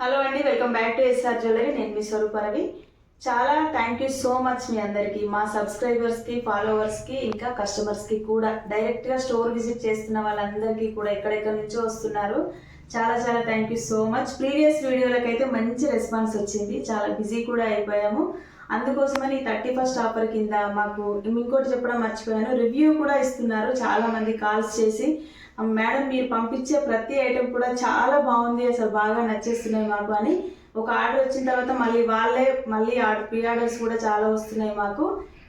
Hello అండి, welcome back to SR jewellery. నేను మీ స్వరూప రవి. చాలా థ్యాంక్ యూ సో మచ్ మీ అందరికీ, మా సబ్స్క్రైబర్స్కి, ఫాలోవర్స్కి, ఇంకా కస్టమర్స్కి కూడా. డైరెక్ట్గా స్టోర్ విజిట్ చేస్తున్న వాళ్ళందరికీ కూడా ఎక్కడెక్కడి నుంచో వస్తున్నారు. చాలా చాలా thank you so much. Previous వీడియోలకైతే మంచి రెస్పాన్స్ వచ్చింది. చాలా బిజీ కూడా అయిపోయాము. అందుకోసమని 31st ఆఫర్ కింద మాకు ఇంకోటి చెప్పడం మర్చిపోయాను, రివ్యూ కూడా ఇస్తున్నారు. చాలా మంది కాల్స్ చేసి మేడం మీరు పంపించే ప్రతి ఐటెం కూడా చాలా బాగుంది, అసలు బాగా నచ్చేస్తున్నాయి మాకు అని. ఒక ఆర్డర్ వచ్చిన తర్వాత మళ్ళీ ప్రీ ఆర్డర్స్ కూడా చాలా వస్తున్నాయి మాకు.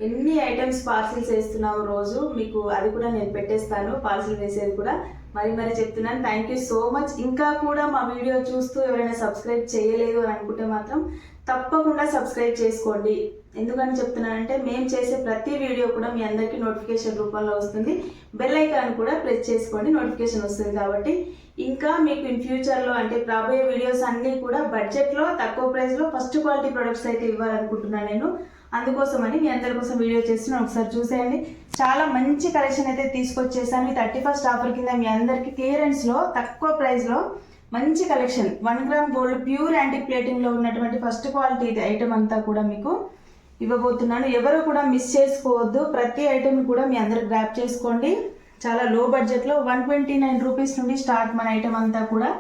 ఎన్ని ఐటమ్స్ పార్సిల్స్ వేస్తున్నాము రోజు, మీకు అది కూడా నేను పెట్టేస్తాను, పార్సిల్ వేసేది కూడా మరి చెప్తున్నాను. Thank you so much. ఇంకా కూడా మా వీడియో చూస్తూ ఎవరైనా సబ్స్క్రైబ్ చేయలేదు అని అనుకుంటే మాత్రం తప్పకుండా సబ్స్క్రైబ్ చేసుకోండి. ఎందుకని చెప్తున్నానంటే మేము చేసే ప్రతి వీడియో కూడా మీ అందరికీ నోటిఫికేషన్ రూపంలో వస్తుంది. బెల్ ఐకాన్ కూడా ప్రెస్ చేసుకోండి, నోటిఫికేషన్ వస్తుంది. కాబట్టి ఇంకా మీకు ఇన్ ఫ్యూచర్లో అంటే రాబోయే వీడియోస్ అన్నీ కూడా బడ్జెట్లో తక్కువ ప్రైస్లో ఫస్ట్ క్వాలిటీ ప్రొడక్ట్స్ అయితే ఇవ్వాలనుకుంటున్నాను నేను. అందుకోసమని మీ అందరి కోసం వీడియో చేస్తున్నాను, ఒకసారి చూసేయండి. చాలా మంచి కలెక్షన్ అయితే తీసుకొచ్చేసాను. 31st ఆఫర్ కింద మీ అందరికీ క్లియరెన్స్లో తక్కువ ప్రైస్లో మంచి collection. 1 gram gold pure antique ప్లేటింగ్లో ఉన్నటువంటి ఫస్ట్ క్వాలిటీ ఐటమ్ అంతా కూడా మీకు ఇవ్వబోతున్నాను. ఎవరు కూడా మిస్ చేసుకోవద్దు. ప్రతి ఐటమ్ కూడా మీ అందరు గ్రాప్ చేసుకోండి. చాలా లో బడ్జెట్లో 129 రూపీస్ నుండి స్టార్ట్ మన ఐటమ్ అంతా కూడా.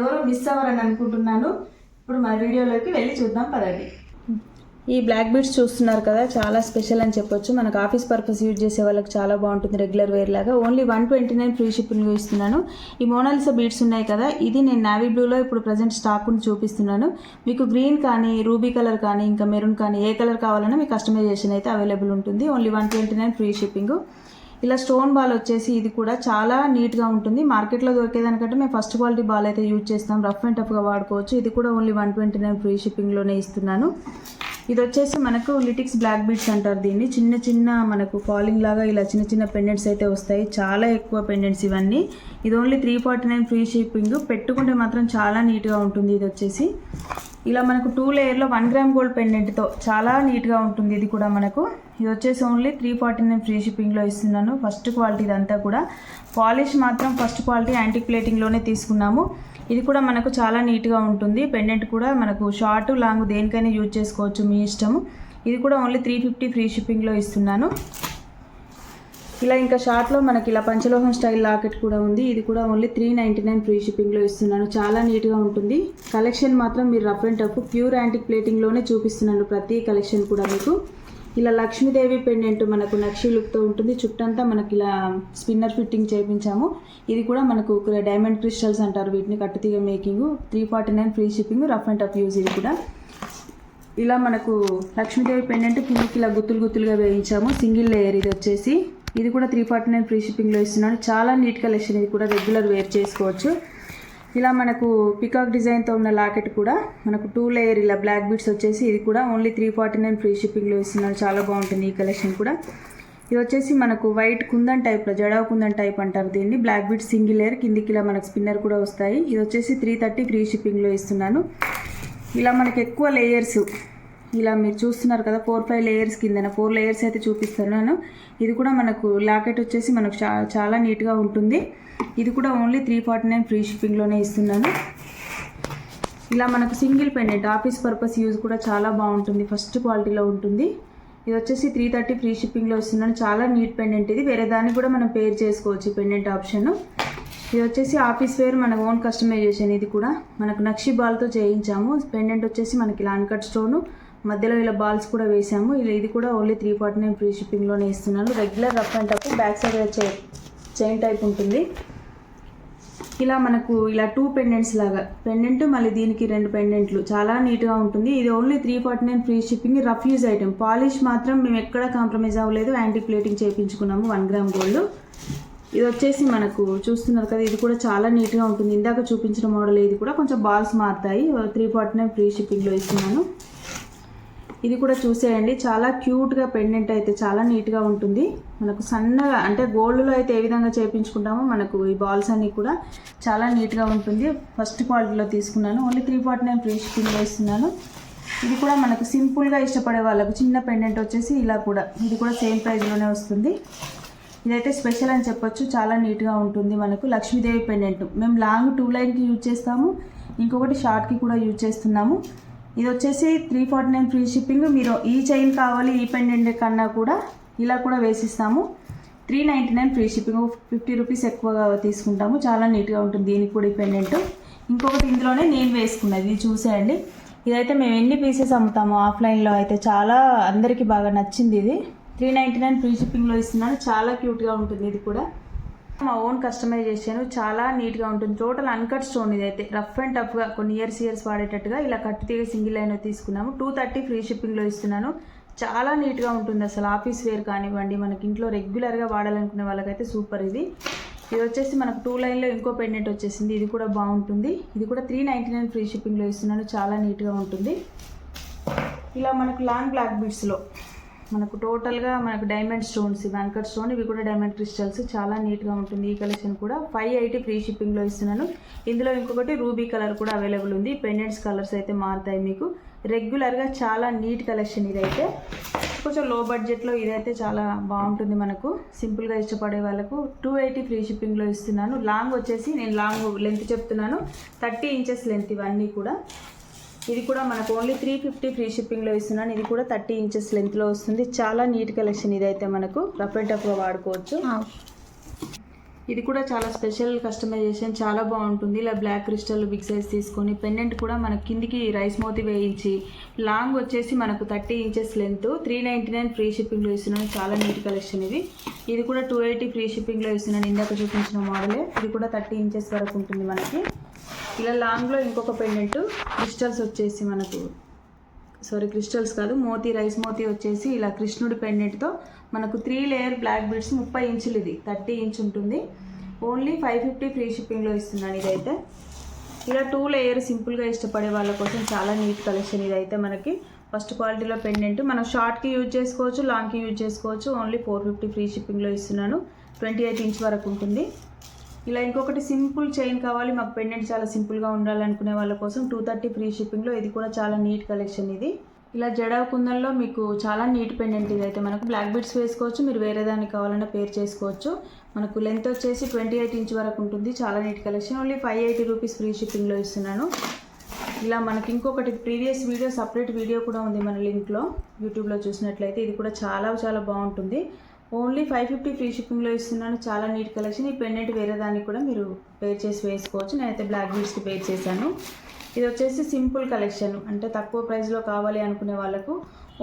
ఎవరు మిస్ అవ్వరని అనుకుంటున్నాను. ఇప్పుడు మన వీడియోలోకి వెళ్ళి చూద్దాం పదండి. ఈ బ్లాక్ బీడ్స్ చూస్తున్నారు కదా, చాలా స్పెషల్ అని చెప్పొచ్చు. మనకు ఆఫీస్ పర్పస్ యూజ్ చేసే వాళ్ళకి చాలా బాగుంటుంది, రెగ్యులర్ వేర్ లాగా. ఓన్లీ 129 ఫ్రీ షిప్పింగ్ ఇస్తున్నాను. ఈ మోనాలిసా బీడ్స్ ఉన్నాయి కదా, ఇది నేను నావీ బ్లూలో ఇప్పుడు ప్రజెంట్ స్టాక్ని చూపిస్తున్నాను. మీకు గ్రీన్ కానీ, రూబీ కలర్ కానీ, ఇంకా మెరూన్ కానీ ఏ కలర్ కావాలన్నా మీకు కస్టమైజేషన్ అయితే అవైలబుల్ ఉంటుంది. Only 129 free shipping. ఇలా స్టోన్ బాల్ వచ్చేసి ఇది కూడా చాలా నీట్గా ఉంటుంది. మార్కెట్లో దొరికేదానికంటే మేము ఫస్ట్ క్వాలిటీ బాల్ అయితే యూజ్ చేస్తాం, రఫ్ అండ్ టఫ్గా వాడుకోవచ్చు. ఇది కూడా ఓన్లీ 129 ఫ్రీ షిప్పింగ్లోనే ఇస్తున్నాను. ఇది వచ్చేసి మనకు లిటిక్స్ బ్లాక్ బీడ్స్ అంటారు దీన్ని. చిన్న చిన్న మనకు ఫాలింగ్ లాగా ఇలా చిన్న చిన్న పెండెంట్స్ అయితే వస్తాయి, చాలా ఎక్కువ పెండెంట్స్ ఇవన్నీ. ఇది ఓన్లీ 349 ఫ్రీ షిప్పింగ్. పెట్టుకుంటే మాత్రం చాలా నీట్గా ఉంటుంది. ఇది వచ్చేసి ఇలా మనకు 2 లేయర్లో 1 గ్రామ్ గోల్డ్ పెండెంట్తో చాలా నీట్గా ఉంటుంది. ఇది కూడా మనకు ఇది వచ్చేసి ఓన్లీ 349 ఫ్రీ షిప్పింగ్లో ఇస్తున్నాను. ఫస్ట్ క్వాలిటీ ఇదంతా కూడా. పాలిష్ మాత్రం ఫస్ట్ క్వాలిటీ యాంటిక్ ప్లేటింగ్లోనే తీసుకున్నాము. ఇది కూడా మనకు చాలా నీట్గా ఉంటుంది. పెండెంట్ కూడా మనకు షార్ట్ లాంగ్ దేనికైనా యూజ్ చేసుకోవచ్చు, మీ ఇష్టము. ఇది కూడా ఓన్లీ 350 ఫ్రీ షిప్పింగ్లో ఇస్తున్నాను. ఇలా ఇంకా షార్ట్లో మనకి ఇలా పంచలోహం స్టైల్ లాకెట్ కూడా ఉంది. ఇది కూడా ఓన్లీ 399 ఫ్రీ షిప్పింగ్లో ఇస్తున్నాను. చాలా నీట్గా ఉంటుంది. కలెక్షన్ మాత్రం మీరు rough and tough pure antique ప్లేటింగ్లోనే చూపిస్తున్నాను ప్రతి కలెక్షన్ కూడా మీకు. ఇలా లక్ష్మీదేవి పెండెంట్ మనకు నక్షి లుక్తో ఉంటుంది. చుట్టంతా మనకి ఇలా స్పిన్నర్ ఫిట్టింగ్ చేయించాము. ఇది కూడా మనకు డైమండ్ క్రిస్టల్స్ అంటారు వీటిని, కట్టుతీగ making. 349 free shipping, rough and tough use. ఇది కూడా ఇలా మనకు లక్ష్మీదేవి పెండెంట్ కిందకి ఇలా గుత్తులుగా వేయించాము, సింగిల్ లేయర్. ఇది వచ్చేసి ఇది కూడా 349 ఫ్రీ షిప్పింగ్లో ఇస్తున్నాను. చాలా నీట్ కలెక్షన్. ఇది కూడా రెగ్యులర్ వేర్ చేసుకోవచ్చు. ఇలా మనకు పికాక్ డిజైన్తో ఉన్న లాకెట్ కూడా మనకు 2 లేయర్ ఇలా బ్లాక్ బీడ్స్ వచ్చేసి ఇది కూడా ఓన్లీ 349 ఫ్రీ షిప్పింగ్లో ఇస్తున్నాను. చాలా బాగుంటుంది ఈ కలెక్షన్ కూడా. ఇది వచ్చేసి మనకు వైట్ కుందన్ టైప్లో, జడావ్ కుందన్ టైప్ అంటారు దీన్ని. బ్లాక్ బీడ్స్ సింగిల్ లేయర్, కిందికి ఇలా మనకు స్పిన్నర్ కూడా వస్తాయి. ఇది వచ్చేసి 330 ఫ్రీ షిప్పింగ్లో ఇస్తున్నాను. ఇలా మనకు ఎక్కువ లేయర్స్ ఇలా మీరు చూస్తున్నారు కదా, 4-5 లేయర్స్ కిందన 4 లేయర్స్ అయితే చూపిస్తున్నాను. ఇది కూడా మనకు లాకెట్ వచ్చేసి మనకు చాలా నీట్గా ఉంటుంది. ఇది కూడా ఓన్లీ 349 ఫ్రీ షిప్పింగ్లోనే ఇస్తున్నాను. ఇలా మనకు single pendant office purpose use కూడా చాలా బాగుంటుంది, ఫస్ట్ క్వాలిటీలో ఉంటుంది. ఇది వచ్చేసి 330 ఫ్రీ షిప్పింగ్లో ఇస్తున్నాను. చాలా నీట్ పెండెంట్. ఇది వేరే దానికి కూడా మనం పేర్ చేసుకోవచ్చు పెండెంట్ ఆప్షన్. ఇది వచ్చేసి ఆఫీస్ వేర్ మన ఓన్ కస్టమైజేషన్. ఇది కూడా మనకు నక్షి బాల్తో చేయించాము. పెండెంట్ వచ్చేసి మనకి ఇలా అన్కట్ స్టోను, మధ్యలో ఇలా బాల్స్ కూడా వేసాము. ఇది కూడా ఓన్లీ 349 ఫ్రీ షిప్పింగ్లోనే ఇస్తున్నాను. Regular rough and tough, back side chain type ఉంటుంది. ఇలా మనకు ఇలా 2 పెండెంట్స్ లాగా, పెండెంట్ మళ్ళీ దీనికి 2 పెండెంట్లు, చాలా నీట్గా ఉంటుంది. ఇది only 349 free shipping. Rough use item. Polish మాత్రం మేము ఎక్కడ కాంప్రమైజ్ అవ్వలేదు, యాంటీ ప్లేటింగ్ చేయించుకున్నాము 1 గ్రామ్ గోల్డ్. ఇది వచ్చేసి మనకు చూస్తున్నారు కదా, ఇది కూడా చాలా నీట్గా ఉంటుంది. ఇందాక చూపించిన మోడల్ ఇది కూడా కొంచెం బాల్స్ మారుతాయి. 349 ఫ్రీ షిప్పింగ్లో ఇస్తున్నాను. ఇది కూడా చూసేయండి, చాలా క్యూట్గా పెండెంట్ అయితే చాలా నీట్గా ఉంటుంది. మనకు సన్నగా అంటే గోల్డ్లో అయితే ఏ విధంగా చేయించుకుంటామో మనకు ఈ బాల్స్ అన్నీ కూడా చాలా నీట్గా ఉంటుంది. ఫస్ట్ క్వాలిటీలో తీసుకున్నాను. ఓన్లీ 349 ఫ్రీ షిప్పింగ్లో ఇస్తున్నాను. ఇది కూడా మనకు సింపుల్గా ఇష్టపడే వాళ్ళకు చిన్న పెండెంట్ వచ్చేసి ఇలా కూడా, ఇది కూడా సేమ్ ప్రైస్లోనే వస్తుంది. ఇదైతే స్పెషల్ అని చెప్పొచ్చు, చాలా నీట్గా ఉంటుంది. మనకు లక్ష్మీదేవి పెండెంట్ మేము లాంగ్ 2 లైన్కి యూజ్ చేస్తాము. ఇంకొకటి షార్ట్కి కూడా యూజ్ చేస్తున్నాము. ఇది వచ్చేసి 349 ఫ్రీ షిప్పింగ్. మీరు ఈ చైన్ కావాలి ఈ పెండెంట్ కన్నా కూడా ఇలా కూడా వేసిస్తాము. 399 ఫ్రీ షిప్పింగ్. 50 రూపీస్ ఎక్కువగా తీసుకుంటాము. చాలా నీట్గా ఉంటుంది దీనికి కూడా ఈ పెండెంట్. ఇంకొకటి ఇందులోనే నేను వేసుకున్నది, ఇది చూసేయండి. ఇదైతే మేము ఎన్ని పీసెస్ అమ్ముతాము ఆఫ్లైన్లో అయితే చాలా అందరికీ బాగా నచ్చింది. ఇది 399 ఫ్రీ షిప్పింగ్లో ఇస్తున్నాను. చాలా క్యూట్గా ఉంటుంది. ఇది కూడా మా ఓన్ కస్టమైజ్ చేశాను. చాలా నీట్గా ఉంటుంది. Total uncut stone. ఇదైతే రఫ్ అండ్ టఫ్గా కొన్ని ఇయర్స్ వాడేటట్టుగా ఇలా కట్టు తీగ సింగిల్ లైన్ తీసుకున్నాము. 230 ఫ్రీ షిప్పింగ్లో ఇస్తున్నాను. చాలా నీట్గా ఉంటుంది. అసలు ఆఫీస్ వేర్ కానివ్వండి, మనకి ఇంట్లో రెగ్యులర్గా వాడాలనుకునే వాళ్ళకైతే సూపర్. ఇది వచ్చేసి మనకు 2 లైన్లో ఇంకో పెండెంట్ వచ్చేసింది. ఇది కూడా బాగుంటుంది. ఇది కూడా 399 ఫ్రీ షిప్పింగ్లో ఇస్తున్నాను. చాలా నీట్గా ఉంటుంది. ఇలా మనకు లాంగ్ బ్లాక్ బీడ్స్లో మనకు టోటల్గా మనకు డైమండ్ స్టోన్స్, ఇవి అన్కట్ స్టోన్, ఇవి కూడా డైమండ్ క్రిస్టల్స్. చాలా నీట్గా ఉంటుంది. ఈ కలెక్షన్ కూడా 580 ఫ్రీ షిప్పింగ్లో ఇస్తున్నాను. ఇందులో ఇంకొకటి రూబీ కలర్ కూడా అవైలబుల్ ఉంది. పెండెంట్స్ కలర్స్ అయితే మారుతాయి మీకు. రెగ్యులర్గా చాలా నీట్ కలెక్షన్. ఇదైతే కొంచెం లో బడ్జెట్లో ఇదైతే చాలా బాగుంటుంది. మనకు సింపుల్గా ఇష్టపడే వాళ్ళకు 280 ఫ్రీ షిప్పింగ్లో ఇస్తున్నాను. లాంగ్ వచ్చేసి నేను లాంగ్ లెంత్ చెప్తున్నాను, 30 ఇంచెస్ లెంత్ ఇవన్నీ కూడా. ఇది కూడా మనకు ఓన్లీ 350 ఫ్రీ షిప్పింగ్లో ఇస్తున్నాను. ఇది కూడా 30 ఇంచెస్ లెంత్లో వస్తుంది. చాలా నీట్ కలెక్షన్. ఇదైతే మనకు రఫ్ అండ్ టఫ్గా వాడుకోవచ్చు. ఇది కూడా చాలా స్పెషల్ కస్టమైజేషన్. చాలా బాగుంటుంది. ఇలా బ్లాక్ క్రిస్టల్ బిగ్ సైజ్ తీసుకొని పెండెంట్ కూడా మనకి కిందికి రైస్ మోతి వేయించి లాంగ్ వచ్చేసి మనకు 30 ఇంచెస్ లెంత్ 399 ఫ్రీ షిప్పింగ్లో ఇస్తున్నాను. చాలా నీట్ కలెక్షన్. ఇది కూడా 280 ఫ్రీ షిప్పింగ్లో ఇస్తున్నాను. ఇందాక చూపించిన మోడలే. ఇది కూడా 30 ఇంచెస్ వరకు ఉంటుంది మనకి. ఇలా లాంగ్లో ఇంకొక పెండెంట్ క్రిస్టల్స్ వచ్చేసి మనకు క్రిస్టల్స్ కాదు, మోతీ, రైస్ మోతీ వచ్చేసి ఇలా కృష్ణుడి పెండెంట్తో మనకు 3 లేయర్ బ్లాక్ బీడ్స్ 30 ఇంచులు. ఇది 30 ఇంచ్ ఉంటుంది. ఓన్లీ 550 ఫ్రీ షిప్పింగ్లో ఇస్తున్నాను. ఇదైతే ఇలా 2 లేయర్ సింపుల్గా ఇష్టపడే వాళ్ళ కోసం చాలా నీట్ కలెక్షన్. ఇదైతే మనకి ఫస్ట్ క్వాలిటీలో పెండెంట్ మనం షార్ట్కి యూజ్ చేసుకోవచ్చు, లాంగ్కి యూజ్ చేసుకోవచ్చు. ఓన్లీ 450 ఫ్రీ షిప్పింగ్లో ఇస్తున్నాను. 28 ఇంచ్ వరకు ఉంటుంది. ఇలా ఇంకొకటి సింపుల్ చైన్ కావాలి మాకు పెండెంట్ చాలా సింపుల్గా ఉండాలనుకునే వాళ్ళ కోసం 230 ఫ్రీ షిప్పింగ్లో. ఇది కూడా చాలా నీట్ కలెక్షన్. ఇది ఇలా జడ కుందన్లో మీకు చాలా నీట్ పెండెంట్. ఇదైతే మనకు బ్లాక్ బీడ్స్ వేసుకోవచ్చు, మీరు వేరే దానికి కావాలన్నా పేర్ చేసుకోవచ్చు. మనకు లెంత్ వచ్చేసి 28 ఇంచ్ వరకు ఉంటుంది. చాలా neat collection. Only 580 rupees free షిప్పింగ్లో ఇస్తున్నాను. ఇలా మనకి ఇంకొకటి ప్రీవియస్ వీడియో సపరేట్ వీడియో కూడా ఉంది మన లింక్లో, యూట్యూబ్లో చూసినట్లయితే. ఇది కూడా చాలా బాగుంటుంది. ఓన్లీ 550 ఫ్రీ షిప్పింగ్లో ఇస్తున్నాను. చాలా నీట్ కలెక్షన్. ఈ పెండెంట్ వేరే దానికి కూడా మీరు పేర్ చేసి వేసుకోవచ్చు. నేనైతే బ్లాక్ బీడ్స్కి పేర్ చేశాను. ఇది వచ్చేసి సింపుల్ కలెక్షన్, అంటే తక్కువ ప్రైస్లో కావాలి అనుకునే వాళ్ళకు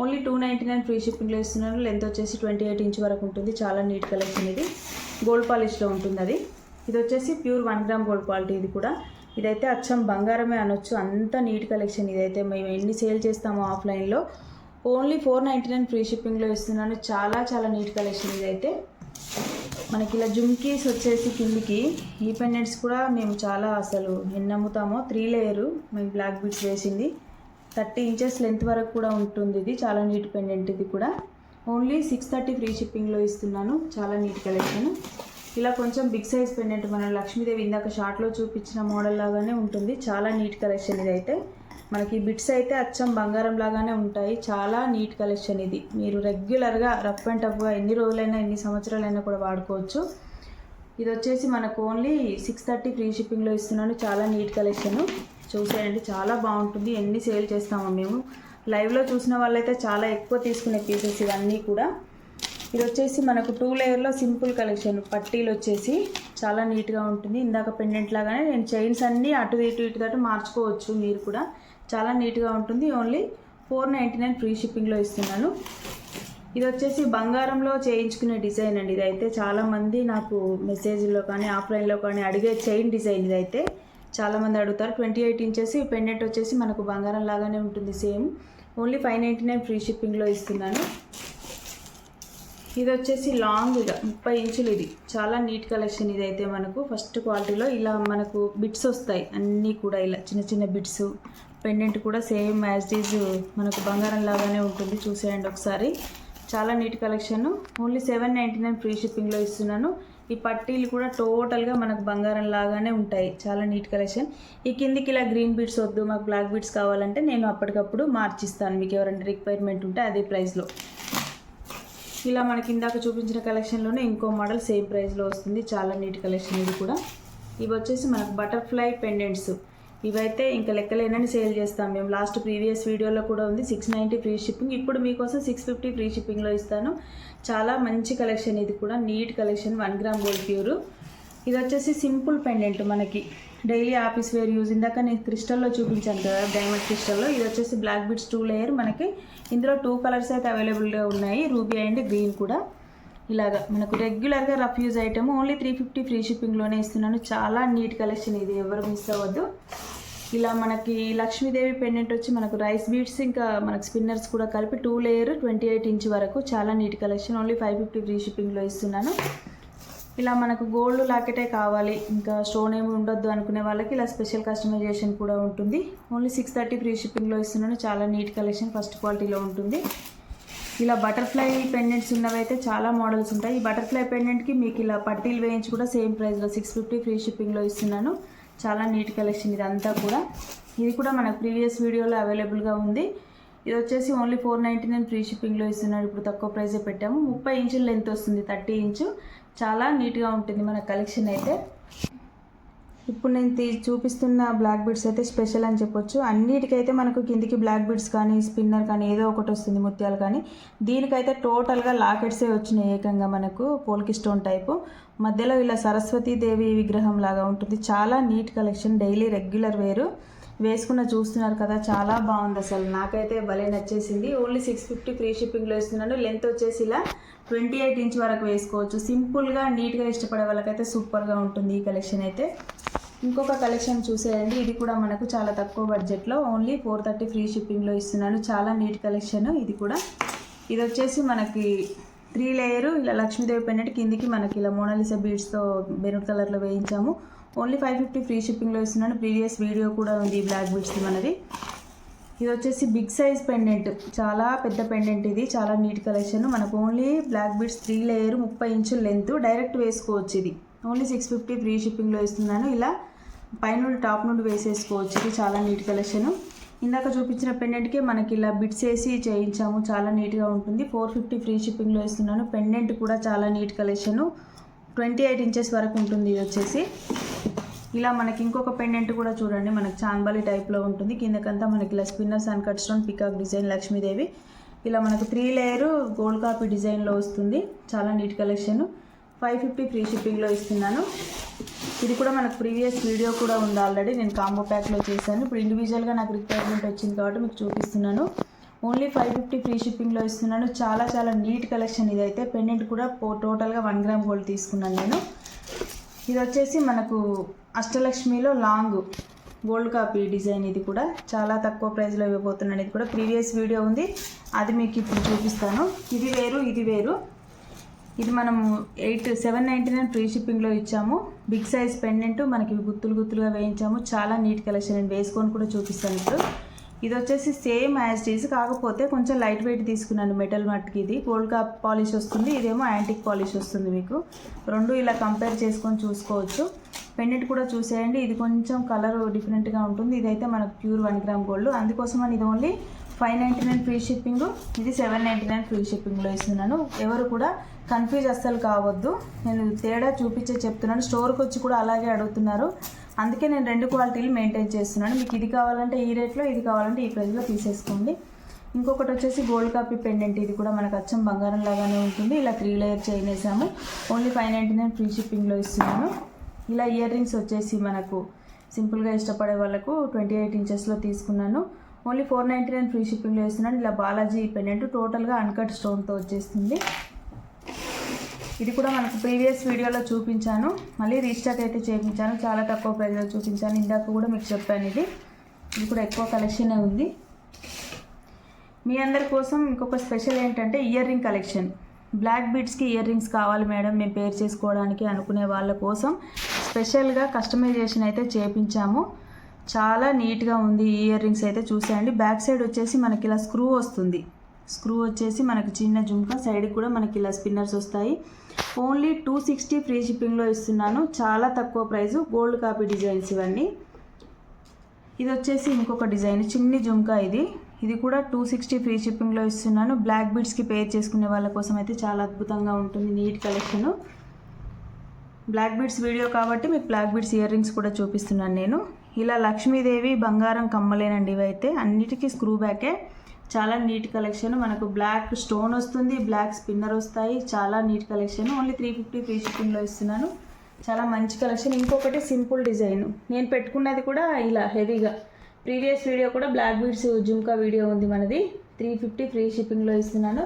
ఓన్లీ 299 ఫ్రీ షిప్పింగ్లో ఇస్తున్నాను. లెంత్ వచ్చేసి 28 ఇంచ్ వరకు ఉంటుంది. చాలా నీట్ కలెక్షన్. ఇది గోల్డ్ పాలిష్లో ఉంటుంది. ఇది వచ్చేసి ప్యూర్ 1 గ్రామ్ గోల్డ్ క్వాలిటీ. ఇది కూడా ఇదైతే అచ్చం బంగారమే అనొచ్చు, అంత నీట్ కలెక్షన్. ఇదైతే మేము ఎన్ని సేల్ చేస్తామో ఆఫ్లైన్లో ఓన్లీ 499 ఫ్రీ షిప్పింగ్లో ఇస్తున్నాను. చాలా నీట్ కలెక్షన్. ఇదైతే మనకి ఇలా జుమ్కీస్ వచ్చేసి కిందికి ఈ పెండెంట్స్ కూడా మేము చాలా అసలు ఎన్ని అమ్ముతామో 3 లేయరు మేము బ్లాక్ బీడ్స్ వేసింది. 30 ఇంచెస్ లెంత్ వరకు కూడా ఉంటుంది. ఇది చాలా నీట్ పెండెంట్. ఇది కూడా ఓన్లీ 630 ఫ్రీ షిప్పింగ్లో ఇస్తున్నాను. చాలా నీట్ కలెక్షన్. ఇలా కొంచెం బిగ్ సైజ్ పెండెంట్ మన లక్ష్మీదేవి ఇందాక షార్ట్లో చూపించిన మోడల్ లాగానే ఉంటుంది. చాలా నీట్ కలెక్షన్. ఇదైతే మనకి బిట్స్ అయితే అచ్చం బంగారం లాగానే ఉంటాయి. చాలా నీట్ కలెక్షన్. ఇది మీరు రెగ్యులర్గా రఫ్ అండ్ టఫ్గా ఎన్ని రోజులైనా ఎన్ని సంవత్సరాలైనా కూడా వాడుకోవచ్చు. ఇది వచ్చేసి మనకు ఓన్లీ 630 ఫ్రీ షిప్పింగ్లో ఇస్తున్నాను. చాలా నీట్ కలెక్షన్. చూసేయండి, చాలా బాగుంటుంది. ఎన్ని సేల్ చేస్తామో మేము. లైవ్లో చూసిన వాళ్ళైతే చాలా ఎక్కువ తీసుకునే పీసెస్ ఇవన్నీ కూడా. ఇది వచ్చేసి మనకు 2 లేయర్లో సింపుల్ కలెక్షన్. పట్టీలు వచ్చేసి చాలా నీట్గా ఉంటుంది. ఇందాక పెండెంట్ లాగానే నేను చైన్స్ అన్నీ అటు ఇటు మార్చుకోవచ్చు మీరు కూడా. చాలా నీట్గా ఉంటుంది. ఓన్లీ 499 ఫ్రీ షిప్పింగ్లో ఇస్తున్నాను. ఇది వచ్చేసి బంగారంలో చేయించుకునే డిజైన్ అండి. ఇదైతే చాలామంది నాకు మెసేజ్లో కానీ ఆఫ్లైన్లో కానీ అడిగే చైన్ డిజైన్. ఇదైతే చాలామంది అడుగుతారు. 28 ఇంచెస్ పెండెంట్ వచ్చేసి మనకు బంగారం లాగానే ఉంటుంది సేమ్. ఓన్లీ 599 ఫ్రీ షిప్పింగ్లో ఇస్తున్నాను. ఇది వచ్చేసి లాంగ్ 30 ఇంచులు. ఇది చాలా నీట్ కలెక్షన్. ఇదైతే మనకు ఫస్ట్ క్వాలిటీలో ఇలా మనకు బిట్స్ వస్తాయి అన్నీ కూడా. ఇలా చిన్న బిట్స్. పెండెంట్ కూడా సేమ్ యాజ్ ఈజ్ మనకు బంగారం లాగానే ఉంటుంది. చూసేయండి ఒకసారి. చాలా నీట్ కలెక్షన్. ఓన్లీ 799 ఫ్రీ షిప్పింగ్లో ఇస్తున్నాను. ఈ పట్టీలు కూడా టోటల్గా మనకు బంగారం లాగానే ఉంటాయి. చాలా నీట్ కలెక్షన్. ఈ కిందికి ఇలా గ్రీన్ బీడ్స్ వద్దు, మాకు బ్లాక్ బీడ్స్ కావాలంటే నేను అప్పటికప్పుడు మార్చిస్తాను. మీకు ఎవరైనా రిక్వైర్మెంట్ ఉంటే అదే ప్రైస్లో. ఇలా మనకి ఇందాక చూపించిన కలెక్షన్లోనే ఇంకో మోడల్ సేమ్ ప్రైస్లో వస్తుంది. చాలా నీట్ కలెక్షన్. ఇది కూడా ఇవి వచ్చేసి మనకు బటర్ఫ్లై పెండెంట్స్. ఇవైతే ఇంకా లెక్కలేనని సేల్ చేస్తాం మేము. లాస్ట్ ప్రీవియస్ వీడియోలో కూడా ఉంది 690 ఫ్రీ షిప్పింగ్. ఇప్పుడు మీకోసం 650 ఫ్రీ షిప్పింగ్లో ఇస్తాను. చాలా మంచి కలెక్షన్, ఇది కూడా neat collection. 1 gram gold pure. ఇది వచ్చేసి సింపుల్ పెండెంట్, మనకి డైలీ ఆఫీస్ వేర్ యూజ్. ఇందాక నేను క్రిస్టల్లో చూపించాను కదా, డైమండ్ క్రిస్టల్లో. ఇది వచ్చేసి బ్లాక్ బీడ్స్ 2 లేయర్. మనకి ఇందులో 2 కలర్స్ అయితే అవైలబుల్గా ఉన్నాయి, రూబీ అండ్ గ్రీన్ కూడా. ఇలాగా మనకు రెగ్యులర్గా rough use item only 350 free షిప్పింగ్లోనే ఇస్తున్నాను. చాలా నీట్ కలెక్షన్, ఇది ఎవరు మిస్ అవ్వద్దు. ఇలా మనకి లక్ష్మీదేవి పెండెంట్ వచ్చి మనకు రైస్ బీడ్స్ ఇంకా మనకు స్పిన్నర్స్ కూడా కలిపి 2 లేయర్ 28 ఇంచ్ వరకు. చాలా నీట్ కలెక్షన్. ఓన్లీ 550 ఫ్రీ షిప్పింగ్లో ఇస్తున్నాను. ఇలా మనకు గోల్డ్ లాకెటే కావాలి, ఇంకా స్టోన్ ఏమి ఉండొద్దు అనుకునే వాళ్ళకి ఇలా స్పెషల్ కస్టమైజేషన్ కూడా ఉంటుంది. ఓన్లీ 630 ఫ్రీ షిప్పింగ్లో ఇస్తున్నాను. చాలా నీట్ కలెక్షన్, ఫస్ట్ క్వాలిటీలో ఉంటుంది. ఇలా బటర్ఫ్లై పెండెంట్స్ ఉన్నవైతే చాలా మోడల్స్ ఉంటాయి. ఈ బటర్ఫ్లై పెండెంట్కి మీకు ఇలా పట్టీలు వేయించి కూడా సేమ్ ప్రైస్లో 650 ఫ్రీ షిప్పింగ్లో ఇస్తున్నాను. చాలా నీట్ కలెక్షన్ ఇదంతా కూడా. ఇది కూడా మనకు ప్రీవియస్ వీడియోలో అవైలబుల్గా ఉంది. ఇది వచ్చేసి ఓన్లీ 499 ఫ్రీ షిప్పింగ్లో ఇస్తున్నాడు. ఇప్పుడు తక్కువ ప్రైజే పెట్టాము. 30 ఇంచుల లెంత్ వస్తుంది, 30 ఇంచు. చాలా నీట్గా ఉంటుంది మన కలెక్షన్ అయితే. ఇప్పుడు నేను చూపిస్తున్న బ్లాక్ బీడ్స్ అయితే స్పెషల్ అని చెప్పొచ్చు. అన్నిటికైతే మనకు కిందికి బ్లాక్ బీడ్స్ కానీ స్పిన్నర్ కానీ ఏదో ఒకటి వస్తుంది, ముత్యాలు కానీ. దీనికైతే టోటల్గా లాకెట్సే వచ్చినాయి ఏకంగా, మనకు పోల్కి స్టోన్ టైపు. మధ్యలో ఇలా సరస్వతీదేవి విగ్రహం లాగా ఉంటుంది. చాలా నీట్ కలెక్షన్, డైలీ రెగ్యులర్ వేరు. వేసుకున్న చూస్తున్నారు కదా, చాలా బాగుంది అసలు. నాకైతే భలే నచ్చేసింది. ఓన్లీ 650 ఫ్రీ షిప్పింగ్లో ఇస్తున్నాను. లెంత్ వచ్చేసి ఇలా 28 ఇంచ్ వరకు వేసుకోవచ్చు. సింపుల్గా నీట్గా ఇష్టపడే వాళ్ళకైతే సూపర్గా ఉంటుంది ఈ కలెక్షన్ అయితే. ఇంకొక కలెక్షన్ చూసేయండి. ఇది కూడా మనకు చాలా తక్కువ బడ్జెట్లో ఓన్లీ 430 ఫ్రీ షిప్పింగ్లో ఇస్తున్నాను. చాలా నీట్ కలెక్షన్ ఇది కూడా. ఇది వచ్చేసి మనకి 3 లేయరు ఇలా లక్ష్మీదేవి పెండెంట్, కిందికి మనకి ఇలా మోనాలిసా బీడ్స్తో మెరూన్ కలర్లో వేయించాము. ఓన్లీ 550 ఫ్రీ షిప్పింగ్లో ఇస్తున్నాను. ప్రీవియస్ వీడియో కూడా ఉంది బ్లాక్ బీడ్స్ది మనది. ఇది వచ్చేసి బిగ్ సైజ్ పెండెంట్, చాలా పెద్ద పెండెంట్ ఇది. చాలా నీట్ కలెక్షన్. మనకు ఓన్లీ బ్లాక్ బీడ్స్ 3 లేయర్ 30 ఇంచుల లెంత్, డైరెక్ట్ వేసుకోవచ్చు. ఇది ఓన్లీ 650 ఫ్రీ షిప్పింగ్లో ఇస్తున్నాను. ఇలా పైనుండి టాప్ నుండి వేసేసుకోవచ్చు. ఇది చాలా నీట్ కలెక్షన్. ఇందాక చూపించిన పెండెంట్కి మనకి ఇలా బిట్స్ వేసి చేయించాము. చాలా నీట్గా ఉంటుంది. 450 ఫ్రీ షిప్పింగ్లో ఇస్తున్నాను. పెండెంట్ కూడా చాలా నీట్ కలెక్షన్, 28 ఇంచెస్ వరకు ఉంటుంది. ఇది వచ్చేసి ఇలా మనకి ఇంకొక పెండెంట్ కూడా చూడండి, మనకి చాన్బాలి టైప్లో ఉంటుంది. కిందకంతా మనకి ఇలా spinners and cut stone peacock design Lakshmidevi. ఇలా మనకు 3 లేయరు గోల్డ్ కాపీ డిజైన్లో వస్తుంది. చాలా నీట్ కలెక్షన్. 550 ఫ్రీ షిప్పింగ్లో ఇస్తున్నాను. ఇది కూడా మనకు ప్రీవియస్ వీడియో కూడా ఉంది ఆల్రెడీ, నేను కాంబో ప్యాక్లో చేశాను. ఇప్పుడు ఇండివిజువల్గా నాకు రిక్వైర్మెంట్ వచ్చింది కాబట్టి మీకు చూపిస్తున్నాను. ఓన్లీ 550 ఫ్రీ షిప్పింగ్లో ఇస్తున్నాను. చాలా చాలా నీట్ కలెక్షన్ ఇదైతే. పెండెంట్ కూడా టోటల్గా 1 గ్రామ్ గోల్డ్ తీసుకున్నాను నేను. ఇది వచ్చేసి మనకు అష్టలక్ష్మిలో లాంగ్ గోల్డ్ కాపీ డిజైన్. ఇది కూడా చాలా తక్కువ ప్రైస్లో ఇవ్వబోతున్నాను. ఇది కూడా ప్రీవియస్ వీడియో ఉంది, అది మీకు ఇప్పుడు చూపిస్తాను. ఇది వేరు, ఇది వేరు. ఇది మనము 799 ఫ్రీ షిప్పింగ్లో ఇచ్చాము. బిగ్ సైజ్ పెండెంట్ మనకి గుత్తులు గుత్తులుగా వేయించాము. చాలా నీట్ కలెక్షన్, నేను వేసుకొని కూడా చూపిస్తాను ఇప్పుడు. ఇది వచ్చేసి సేమ్ యాజ్ ఇట్ ఈజ్, కాకపోతే కొంచెం లైట్ వెయిట్ తీసుకున్నాను మెటల్ మట్కి. ఇది గోల్డ్ కాప్ పాలిష్ వస్తుంది, ఇదేమో యాంటిక్ పాలిష్ వస్తుంది. మీకు రెండు ఇలా కంపేర్ చేసుకొని చూసుకోవచ్చు. పెండెంట్ కూడా చూసేయండి, ఇది కొంచెం కలర్ డిఫరెంట్గా ఉంటుంది. ఇదైతే మనకు ప్యూర్ 1 గ్రామ్ గోల్డ్, అందుకోసమని ఇది ఓన్లీ 599 ఫ్రీ షిప్పింగ్. ఇది 799 ఫ్రీ షిప్పింగ్లో ఇస్తున్నాను. ఎవరు కూడా కన్ఫ్యూజ్ అస్సలు కావద్దు, నేను తేడా చూపించే చెప్తున్నాను. స్టోర్కి వచ్చి కూడా అలాగే అడుగుతున్నారు, అందుకే నేను 2 క్వాలిటీలు మెయింటైన్ చేస్తున్నాను. మీకు ఇది కావాలంటే ఈ రేట్లో, ఇది కావాలంటే ఈ ప్రైస్లో తీసేసుకోండి. ఇంకొకటి వచ్చేసి గోల్డ్ కాపీ పెండెంట్. ఇది కూడా మనకు అచ్చం బంగారం లాగానే ఉంటుంది. ఇలా 3 లేయర్ చైన్ వేసాము. ఓన్లీ 599 ఫ్రీ షిప్పింగ్లో ఇస్తున్నాను. ఇలా ఇయర్ రింగ్స్ వచ్చేసి మనకు సింపుల్గా ఇష్టపడే వాళ్ళకు 28 ఇంచెస్లో తీసుకున్నాను. ఓన్లీ 499 ఫ్రీ షిప్పింగ్లో ఇస్తున్నాను. ఇలా బాలాజీ పెండెంట్ టోటల్గా అన్కట్ స్టోన్తో వచ్చేస్తుంది. ఇది కూడా మనకు ప్రీవియస్ వీడియోలో చూపించాను, మళ్ళీ రీస్టాక్ అయితే చేయించాను. చాలా తక్కువ ప్రైస్లో చూపించాను, ఇందాక కూడా మీకు చెప్పాను. ఇది కూడా ఎక్కువ కలెక్షనే ఉంది. మీ అందరి కోసం ఇంకొక స్పెషల్ ఏంటంటే ఇయర్ రింగ్ కలెక్షన్. బ్లాక్ బీడ్స్కి ఇయర్ రింగ్స్ కావాలి మేడం మేము పేర్ చేసుకోవడానికి అనుకునే వాళ్ళ కోసం స్పెషల్గా కస్టమైజేషన్ అయితే చేయించాము. చాలా నీట్గా ఉంది ఈ ఇయర్ రింగ్స్ అయితే. చూసేయండి, బ్యాక్ సైడ్ వచ్చేసి మనకి ఇలా స్క్రూ వస్తుంది. స్క్రూ వచ్చేసి మనకి చిన్న జుంకా, సైడ్కి కూడా మనకి ఇలా స్పిన్నర్స్ వస్తాయి. ఓన్లీ 260 ఫ్రీ షిప్పింగ్లో ఇస్తున్నాను. చాలా తక్కువ ప్రైజు, గోల్డ్ కాపీ డిజైన్స్ ఇవన్నీ. ఇది వచ్చేసి ఇంకొక డిజైన్, చిన్ని జుంకా. ఇది కూడా 260 ఫ్రీ షిప్పింగ్లో ఇస్తున్నాను. బ్లాక్ బీడ్స్కి పేర్ చేసుకునే వాళ్ళ కోసం అయితే చాలా అద్భుతంగా ఉంటుంది, neat collection. Black beads video కాబట్టి మీకు బ్లాక్ బీడ్స్ ఇయర్ రింగ్స్ కూడా చూపిస్తున్నాను నేను. ఇలా లక్ష్మీదేవి బంగారం కమ్మలేనండి ఇవైతే అన్నిటికీ స్క్రూ బ్యాకే. చాలా నీట్ కలెక్షన్. మనకు బ్లాక్ స్టోన్ వస్తుంది, బ్లాక్ స్పిన్నర్ వస్తాయి. చాలా నీట్ కలెక్షన్. ఓన్లీ 350 ఫ్రీ షిప్పింగ్లో ఇస్తున్నాను. చాలా మంచి కలెక్షన్. ఇంకొకటి సింపుల్ డిజైన్ నేను పెట్టుకున్నది కూడా ఇలా హెవీగా. ప్రీవియస్ వీడియో కూడా బ్లాక్ బీడ్స్ జుమ్కా వీడియో ఉంది మనది. 350 ఫ్రీ షిప్పింగ్లో ఇస్తున్నాను.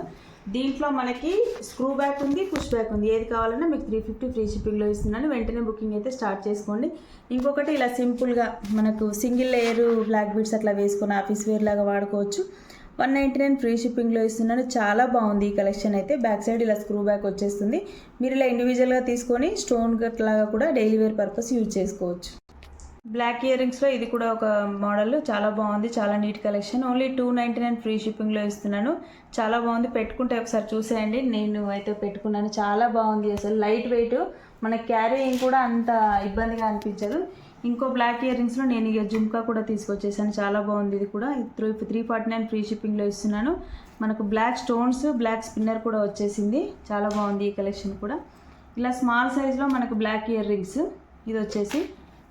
దీంట్లో మనకి స్క్రూ బ్యాక్ ఉంది, పుష్ బ్యాక్ ఉంది. ఏది కావాలన్నా మీకు 350 ఫ్రీ షిప్పింగ్లో ఇస్తున్నాను. వెంటనే బుకింగ్ అయితే స్టార్ట్ చేసుకోండి. ఇంకొకటి ఇలా సింపుల్గా మనకు సింగిల్ లేయర్ బ్లాక్ బీడ్స్ అట్లా వేసుకొని ఆఫీస్ వేర్ లాగా వాడుకోవచ్చు. 199 ఫ్రీ షిప్పింగ్లో ఇస్తున్నాను. చాలా బాగుంది ఈ కలెక్షన్ అయితే. బ్యాక్ సైడ్ ఇలా స్క్రూ బ్యాక్ వచ్చేస్తుంది. మీరు ఇలా ఇండివిజువల్గా తీసుకొని స్టోన్ కట్ లాగా కూడా డైలీ వేర్ పర్పస్ యూజ్ చేసుకోవచ్చు. బ్లాక్ ఇయర్ రింగ్స్లో ఇది కూడా ఒక మోడల్. చాలా బాగుంది, చాలా నీట్ కలెక్షన్. ఓన్లీ 299 ఫ్రీ షిప్పింగ్లో ఇస్తున్నాను. చాలా బాగుంది. పెట్టుకుంటే ఒకసారి చూసేయండి. నేను అయితే పెట్టుకున్నాను. చాలా బాగుంది. అసలు లైట్ వెయిట్, మన క్యారీయింగ్ కూడా అంత ఇబ్బందిగా అనిపించదు. ఇంకో బ్లాక్ ఇయర్ రింగ్స్లో నేను ఇక జుమ్కా కూడా తీసుకొచ్చేసాను. చాలా బాగుంది. ఇది కూడా 349 ఫ్రీ షిప్పింగ్లో ఇస్తున్నాను. మనకు బ్లాక్ స్టోన్స్, బ్లాక్ స్పిన్నర్ కూడా వచ్చేసింది. చాలా బాగుంది ఈ కలెక్షన్ కూడా. ఇలా స్మాల్ సైజ్లో మనకు బ్లాక్ ఇయర్ రింగ్స్. ఇది వచ్చేసి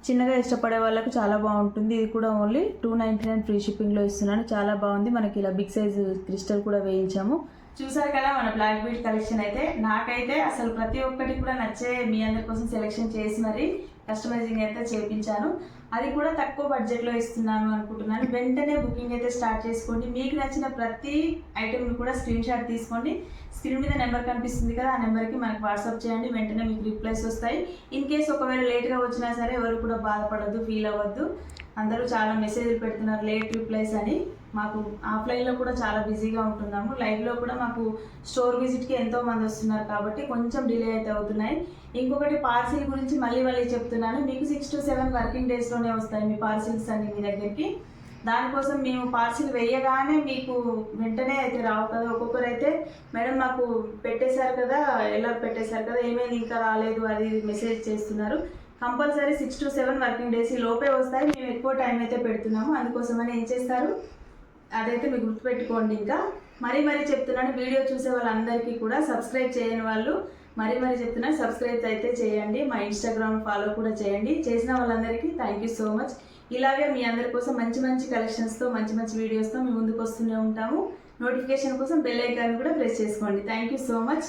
చిన్నగా ఇష్టపడే వాళ్ళకు చాలా బాగుంటుంది. ఇది కూడా ఓన్లీ 299 ఫ్రీ షిప్పింగ్లో ఇస్తున్నాను. చాలా బాగుంది. మనకి ఇలా బిగ్ సైజు క్రిస్టల్ కూడా వేయించాము. చూసారు కదా మన బ్లాక్ బీడ్ కలెక్షన్ అయితే. నాకైతే అసలు ప్రతి ఒక్కటి కూడా నచ్చే మీ అందరి కోసం సెలెక్షన్ చేసి మరి కస్టమైజింగ్ అయితే చేయించాను. అది కూడా తక్కువ బడ్జెట్లో ఇస్తున్నాను అనుకుంటున్నాను. వెంటనే బుకింగ్ అయితే స్టార్ట్ చేసుకోండి. మీకు నచ్చిన ప్రతి ఐటెంని కూడా స్క్రీన్ షాట్ తీసుకోండి. స్క్రీన్ మీద నెంబర్ కనిపిస్తుంది కదా, ఆ నెంబర్కి మనకు వాట్సాప్ చేయండి. వెంటనే మీకు రిప్లైస్ వస్తాయి. ఇన్ కేస్ ఒకవేళ లేట్గా వచ్చినా సరే ఎవరు కూడా బాధపడద్దు, ఫీల్ అవ్వద్దు. అందరూ చాలా మెసేజ్లు పెడుతున్నారు లేట్ రిప్లైస్ అని. మాకు ఆఫ్లైన్లో కూడా చాలా బిజీగా ఉంటున్నాము. లైవ్లో కూడా మాకు స్టోర్ విజిట్కి ఎంతోమంది వస్తున్నారు కాబట్టి కొంచెం డిలే అయితే అవుతున్నాయి. ఇంకొకటి పార్సిల్ గురించి మళ్ళీ చెప్తున్నాను. మీకు 6 to 7 వర్కింగ్ డేస్లోనే వస్తాయి మీ పార్సిల్స్ అన్ని మీ దగ్గరికి. దానికోసం మేము పార్సిల్ వేయగానే మీకు వెంటనే అయితే రావు కదా. ఒక్కొక్కరు అయితే మేడం మాకు పెట్టేశారు కదా, ఎలా పెట్టేశారు కదా, ఏమైంది ఇంకా రాలేదు అది మెసేజ్ చేస్తున్నారు. కంపల్సరీ 6 to 7 వర్కింగ్ డేస్ లోపే వస్తాయి. మేము ఎక్కువ టైం అయితే పెడుతున్నాము. అందుకోసమని ఏం చేస్తారు అదైతే మీరు గుర్తుపెట్టుకోండి. ఇంకా మరీ చెప్తున్నాను, వీడియో చూసే వాళ్ళందరికీ కూడా సబ్స్క్రైబ్ చేయని వాళ్ళు మరీ చెప్తున్నాను, సబ్స్క్రైబ్ అయితే చేయండి. మా ఇన్స్టాగ్రామ్ ఫాలో కూడా చేయండి. చేసిన వాళ్ళందరికీ థ్యాంక్ యూ సో మచ్. ఇలాగే మీ అందరి కోసం మంచి కలెక్షన్స్తో మంచి వీడియోస్తో మేము ముందుకు వస్తూనే ఉంటాము. నోటిఫికేషన్ కోసం బెల్ ఐకాన్ కూడా ప్రెస్ చేసుకోండి. Thank you so much.